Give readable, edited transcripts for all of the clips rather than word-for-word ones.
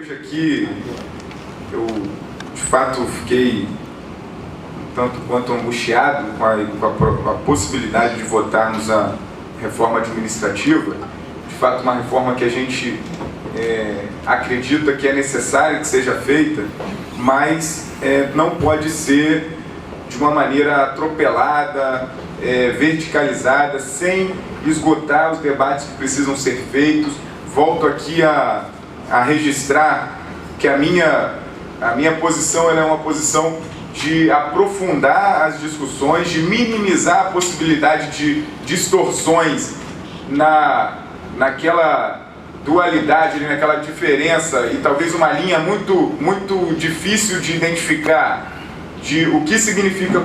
Hoje aqui eu de fato fiquei um tanto quanto angustiado com a possibilidade de votarmos a reforma administrativa. De fato, uma reforma que a gente acredita que é necessária que seja feita, mas não pode ser de uma maneira atropelada, verticalizada, sem esgotar os debates que precisam ser feitos. Volto aqui a registrar que a minha posição ela é uma posição de aprofundar as discussões, de minimizar a possibilidade de distorções naquela dualidade, naquela diferença e talvez uma linha muito difícil de identificar de o que significa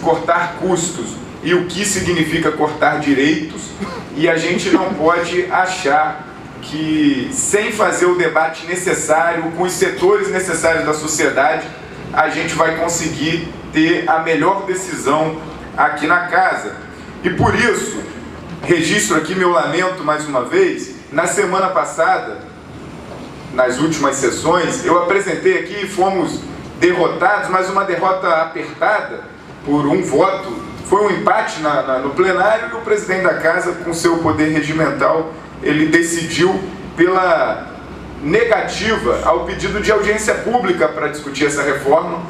cortar custos e o que significa cortar direitos, e a gente não pode achar que sem fazer o debate necessário com os setores necessários da sociedade a gente vai conseguir ter a melhor decisão aqui na casa. E por isso, registro aqui meu lamento mais uma vez. Na semana passada, nas últimas sessões, eu apresentei aqui e fomos derrotados, mas uma derrota apertada por um voto. Foi um empate no plenário e o presidente da casa, com seu poder regimental, ele decidiu pela negativa ao pedido de audiência pública para discutir essa reforma,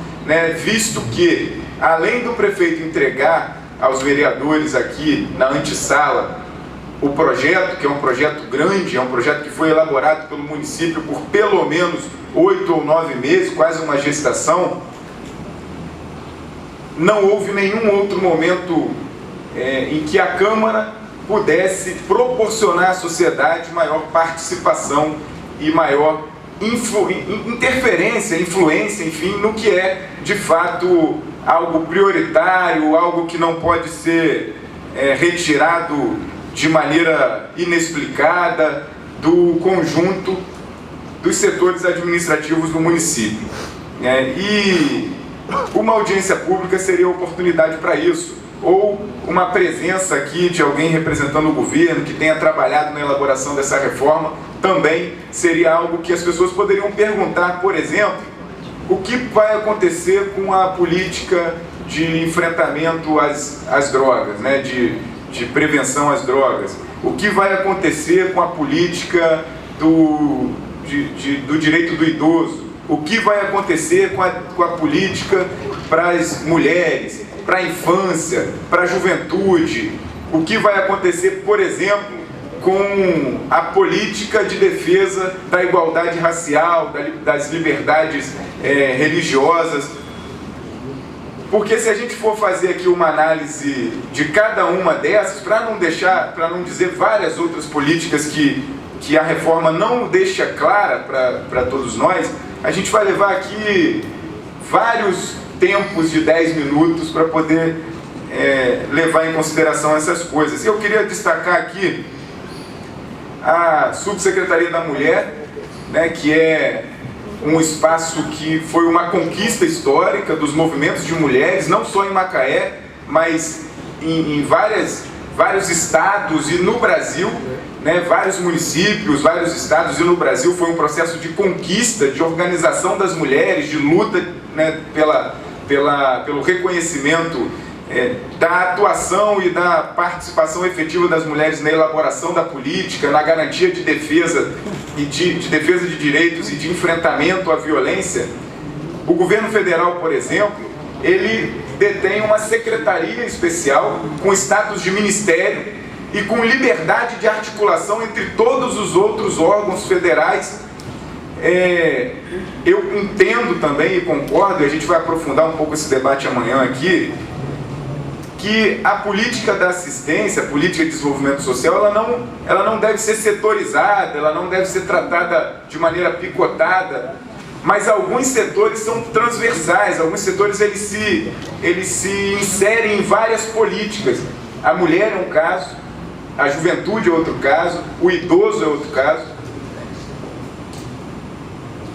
visto que, além do prefeito entregar aos vereadores aqui na antessala o projeto, que é um projeto grande, é um projeto que foi elaborado pelo município por pelo menos 8 ou 9 meses, quase uma gestação, não houve nenhum outro momento em que a Câmara pudesse proporcionar à sociedade maior participação e maior interferência, influência, enfim, no que é, de fato, algo prioritário, algo que não pode ser retirado de maneira inexplicada do conjunto dos setores administrativos do município. E uma audiência pública seria a oportunidade para isso, ou uma presença aqui de alguém representando o governo que tenha trabalhado na elaboração dessa reforma, também seria algo que as pessoas poderiam perguntar, por exemplo, o que vai acontecer com a política de enfrentamento às drogas, de prevenção às drogas, o que vai acontecer com a política do direito do idoso, o que vai acontecer com a política para as mulheres, para a infância, para a juventude, o que vai acontecer, por exemplo, com a política de defesa da igualdade racial, das liberdades religiosas. Porque se a gente for fazer aqui uma análise de cada uma dessas, para não dizer várias outras políticas que a reforma não deixa clara para todos nós, a gente vai levar aqui vários tempos de 10 minutos para poder levar em consideração essas coisas. E eu queria destacar aqui a Subsecretaria da Mulher, que é um espaço que foi uma conquista histórica dos movimentos de mulheres, não só em Macaé, mas em vários estados e no Brasil, vários municípios, vários estados e no Brasil. Foi um processo de conquista, de organização das mulheres, de luta pelo reconhecimento da atuação e da participação efetiva das mulheres na elaboração da política, na garantia de defesa de defesa de direitos e de enfrentamento à violência. O governo federal, por exemplo, ele detém uma secretaria especial com status de ministério e com liberdade de articulação entre todos os outros órgãos federais. Eu entendo também e concordo, e a gente vai aprofundar um pouco esse debate amanhã aqui, que a política da assistência, a política de desenvolvimento social, ela não deve ser setorizada, ela não deve ser tratada de maneira picotada, mas alguns setores são transversais, alguns setores eles se inserem em várias políticas. A mulher é um caso, a juventude é outro caso, o idoso é outro caso.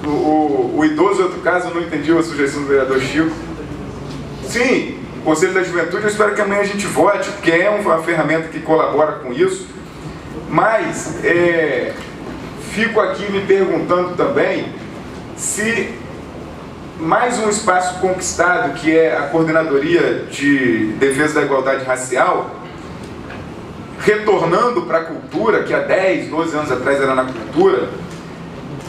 O idoso é outro caso, eu não entendi a sugestão do vereador Chico. Sim, o Conselho da Juventude, eu espero que amanhã a gente vote, porque é uma ferramenta que colabora com isso. Mas fico aqui me perguntando também se mais um espaço conquistado, que é a Coordenadoria de Defesa da Igualdade Racial, retornando para a cultura, que há 10, 12 anos atrás era na cultura,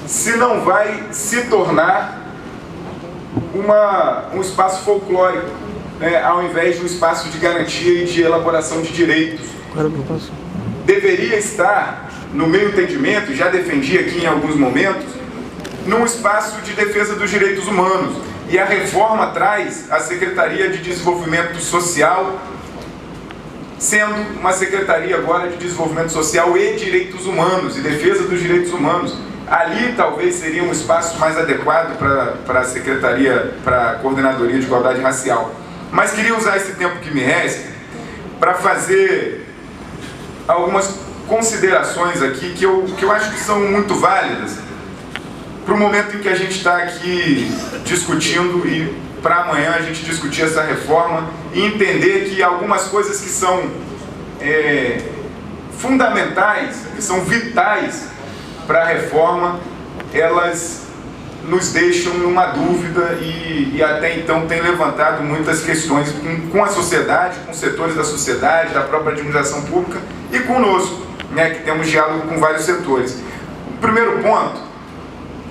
se não vai se tornar um espaço folclórico, né, ao invés de um espaço de garantia e de elaboração de direitos. Deveria estar, no meu entendimento, já defendi aqui em alguns momentos, num espaço de defesa dos direitos humanos. E a reforma traz a Secretaria de Desenvolvimento Social, sendo uma secretaria agora de Desenvolvimento Social e Direitos Humanos, e defesa dos direitos humanos. Ali talvez seria um espaço mais adequado para a Secretaria, para a Coordenadoria de Igualdade Racial. Mas queria usar esse tempo que me resta para fazer algumas considerações aqui que eu acho que são muito válidas para o momento em que a gente está aqui discutindo e para amanhã a gente discutir essa reforma e entender que algumas coisas que são fundamentais, que são vitais para a reforma, elas nos deixam numa dúvida e até então tem levantado muitas questões com a sociedade, com setores da sociedade, da própria administração pública e conosco, né, que temos diálogo com vários setores. O primeiro ponto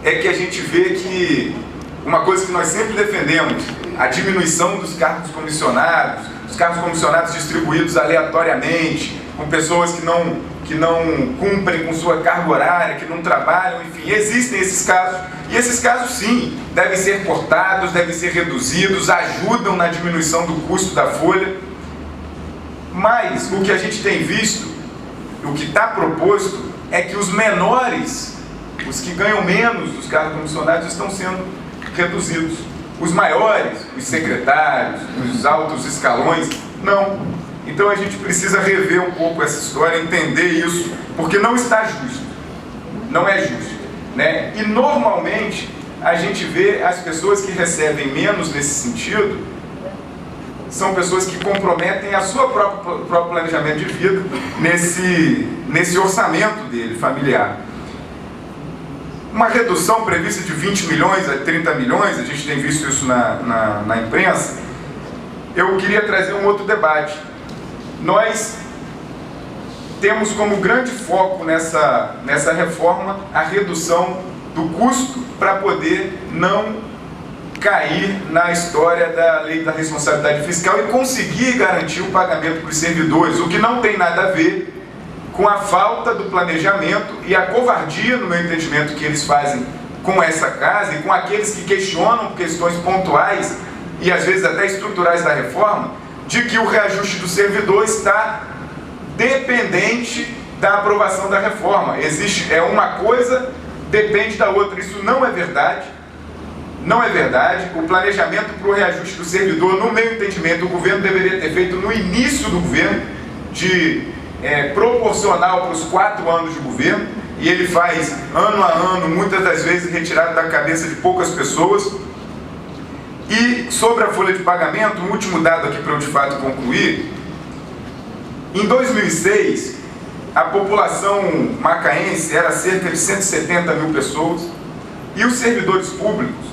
é que a gente vê que uma coisa que nós sempre defendemos, a diminuição dos cargos comissionados, os cargos comissionados distribuídos aleatoriamente, com pessoas que não cumprem com sua carga horária, que não trabalham, enfim, existem esses casos. E esses casos, sim, devem ser cortados, devem ser reduzidos, ajudam na diminuição do custo da folha. Mas o que a gente tem visto, o que está proposto, é que os menores, os que ganham menos dos cargos comissionados, estão sendo reduzidos. Os maiores, os secretários, os altos escalões, não. Então a gente precisa rever um pouco essa história, entender isso, porque não está justo. Não é justo, né? E normalmente a gente vê as pessoas que recebem menos nesse sentido, são pessoas que comprometem a sua próprio planejamento de vida nesse orçamento dele, familiar. Uma redução prevista de 20 milhões a 30 milhões, a gente tem visto isso na imprensa. Eu queria trazer um outro debate. Nós temos como grande foco nessa reforma a redução do custo para poder não cair na história da lei da responsabilidade fiscal e conseguir garantir o pagamento para os servidores, o que não tem nada a ver com a falta do planejamento e a covardia, no meu entendimento, que eles fazem com essa casa e com aqueles que questionam questões pontuais e às vezes até estruturais da reforma, de que o reajuste do servidor está dependente da aprovação da reforma. Uma coisa depende da outra. Isso não é verdade. Não é verdade. O planejamento para o reajuste do servidor, no meu entendimento, o governo deveria ter feito no início do governo, proporcional para os 4 anos de governo, e ele faz ano a ano, muitas das vezes retirado da cabeça de poucas pessoas. E sobre a folha de pagamento, um último dado aqui para eu de fato concluir. Em 2006, a população macaense era cerca de 170 mil pessoas e os servidores públicos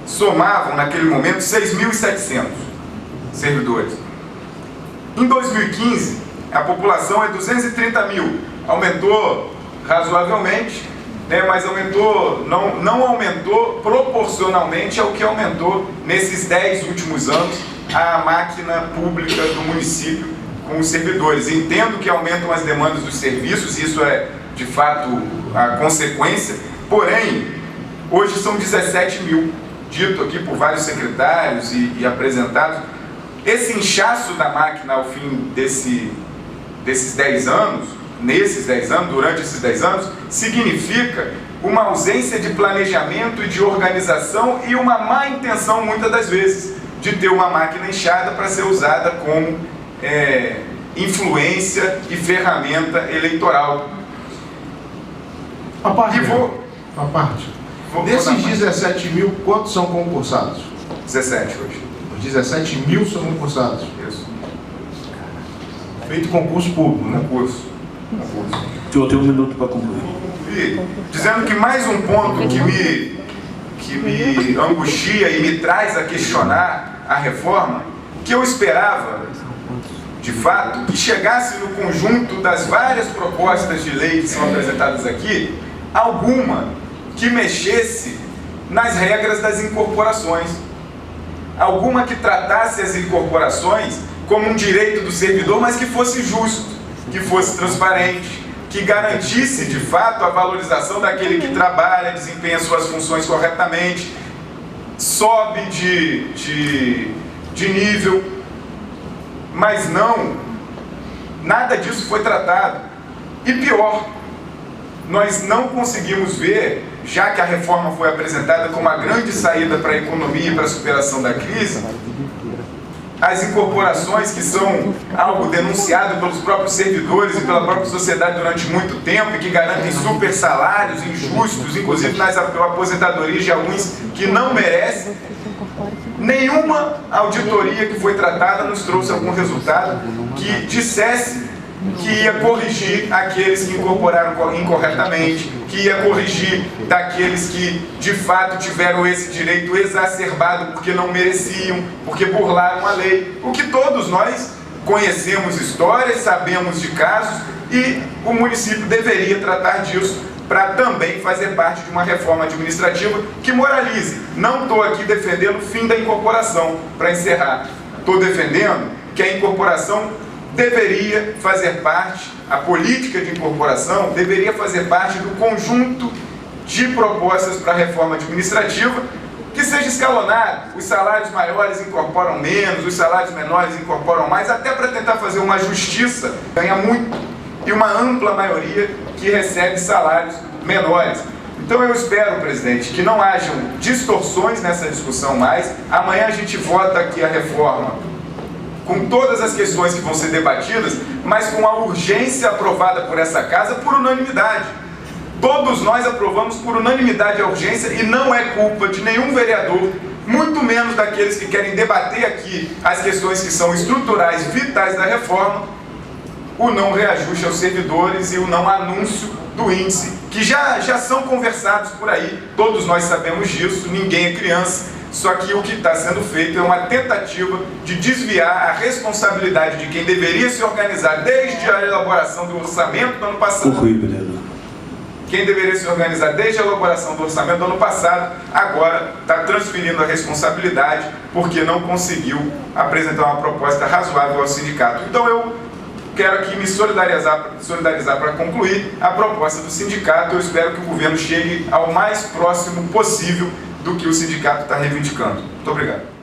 somavam naquele momento 6.700 servidores. Em 2015, a população é 230 mil, aumentou razoavelmente, né, mas aumentou, não aumentou proporcionalmente ao que aumentou nesses 10 últimos anos a máquina pública do município com os servidores. Entendo que aumentam as demandas dos serviços, isso é de fato a consequência, porém, hoje são 17 mil, dito aqui por vários secretários e apresentados. Esse inchaço da máquina ao fim desses 10 anos, durante esses 10 anos, significa uma ausência de planejamento e de organização e uma má intenção, muitas das vezes, de ter uma máquina inchada para ser usada como influência e ferramenta eleitoral. Desses 17 mil, quantos são concursados? 17 hoje. Os 17 mil são concursados? Isso. Feito concurso público, né? Concurso. Eu tenho 1 minuto para concluir. Dizendo que mais um ponto que me angustia e me traz a questionar a reforma, que eu esperava, de fato, que chegasse no conjunto das várias propostas de lei que são apresentadas aqui, alguma que mexesse nas regras das incorporações, alguma que tratasse as incorporações como um direito do servidor, mas que fosse justo, que fosse transparente, que garantisse de fato a valorização daquele que trabalha, desempenha suas funções corretamente, sobe de nível, mas não, nada disso foi tratado. E pior, nós não conseguimos ver, já que a reforma foi apresentada como a grande saída para a economia e para a superação da crise, as incorporações, que são algo denunciado pelos próprios servidores e pela própria sociedade durante muito tempo e que garantem super salários injustos, inclusive nas aposentadorias de alguns que não merecem. Nenhuma auditoria que foi tratada nos trouxe algum resultado que dissesse que ia corrigir aqueles que incorporaram incorretamente, que ia corrigir daqueles que de fato tiveram esse direito exacerbado porque não mereciam, porque burlaram a lei. O que todos nós conhecemos histórias, sabemos de casos, e o município deveria tratar disso para também fazer parte de uma reforma administrativa que moralize. Não estou aqui defendendo o fim da incorporação, para encerrar. Estou defendendo que a incorporação deveria fazer parte, a política de incorporação deveria fazer parte do conjunto de propostas para a reforma administrativa, que seja escalonado. Os salários maiores incorporam menos, os salários menores incorporam mais, até para tentar fazer uma justiça, ganha muito, e uma ampla maioria que recebe salários menores. Então eu espero, presidente, que não hajam distorções nessa discussão mais. Amanhã a gente vota aqui a reforma com todas as questões que vão ser debatidas, mas com a urgência aprovada por essa casa por unanimidade. Todos nós aprovamos por unanimidade a urgência e não é culpa de nenhum vereador, muito menos daqueles que querem debater aqui as questões que são estruturais, vitais da reforma, o não reajuste aos servidores e o não anúncio do índice, que já são conversados por aí, todos nós sabemos disso, ninguém é criança. Só que o que está sendo feito é uma tentativa de desviar a responsabilidade de quem deveria se organizar desde a elaboração do orçamento do ano passado. Quem deveria se organizar desde a elaboração do orçamento do ano passado, agora está transferindo a responsabilidade porque não conseguiu apresentar uma proposta razoável ao sindicato. Então eu quero aqui me solidarizar para concluir a proposta do sindicato. Eu espero que o governo chegue ao mais próximo possível do que o sindicato está reivindicando. Muito obrigado.